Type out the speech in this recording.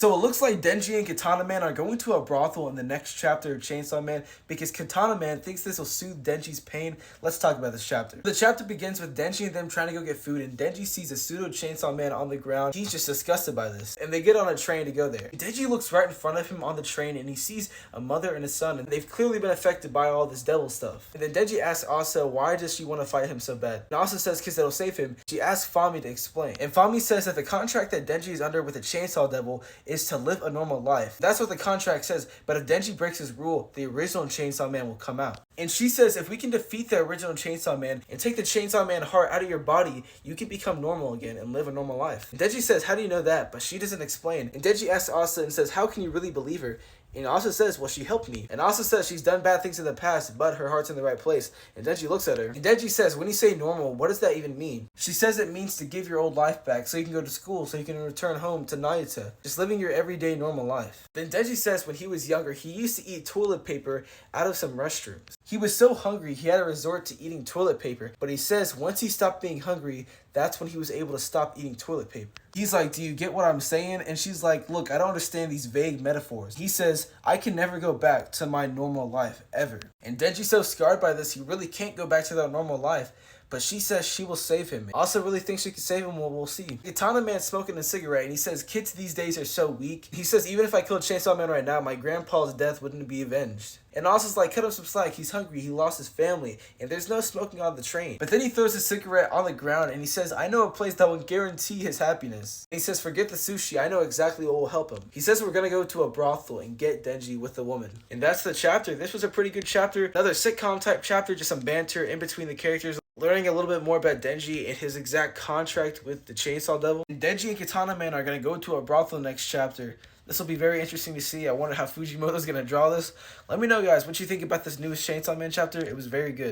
So it looks like Denji and Katana Man are going to a brothel in the next chapter of Chainsaw Man because Katana Man thinks this will soothe Denji's pain. Let's talk about this chapter. The chapter begins with Denji and them trying to go get food, and Denji sees a pseudo Chainsaw Man on the ground. He's just disgusted by this, and they get on a train to go there. Denji looks right in front of him on the train, and he sees a mother and a son, and they've clearly been affected by all this devil stuff. And then Denji asks Asa why does she want to fight him so bad, and Asa says because it'll save him. She asks Fami to explain, and Fami says that the contract that Denji is under with the Chainsaw Devil is to live a normal life. That's what the contract says, but if Denji breaks his rule, the original Chainsaw Man will come out. And she says if we can defeat the original Chainsaw Man and take the Chainsaw Man heart out of your body, you can become normal again and live a normal life. And Denji says, how do you know that? But she doesn't explain. And Denji asks Asa and says, how can you really believe her? And Asa says, well, she helped me. And Asa says she's done bad things in the past, but her heart's in the right place. And Denji looks at her. And Denji says, when you say normal, what does that even mean? She says it means to give your old life back so you can go to school, so you can return home to Nayuta. Just living your everyday normal life. Then Denji says when he was younger, he used to eat toilet paper out of some restrooms. He was so hungry, he had to resort to eating toilet paper. But he says once he stopped being hungry, that's when he was able to stop eating toilet paper. He's like, do you get what I'm saying? And she's like, look, I don't understand these vague metaphors. He says, I can never go back to my normal life, ever. And Denji's so scarred by this, he really can't go back to that normal life. But she says she will save him. Also really thinks she can save him, well, we'll see. Katana Man's smoking a cigarette, and he says, kids these days are so weak. He says, even if I killed Chainsaw Man right now, my grandpa's death wouldn't be avenged. And Asa's like, cut him some slack, he's hungry, he lost his family, and there's no smoking on the train. But then he throws his cigarette on the ground, and he says, I know a place that will guarantee his happiness. And he says, forget the sushi, I know exactly what will help him. He says we're gonna go to a brothel and get Denji with the woman. And that's the chapter. This was a pretty good chapter. Another sitcom type chapter, just some banter in between the characters. Learning a little bit more about Denji and his exact contract with the Chainsaw Devil. And Denji and Katana Man are going to go to a brothel next chapter. This will be very interesting to see. I wonder how Fujimoto's going to draw this. Let me know, guys, what you think about this newest Chainsaw Man chapter. It was very good.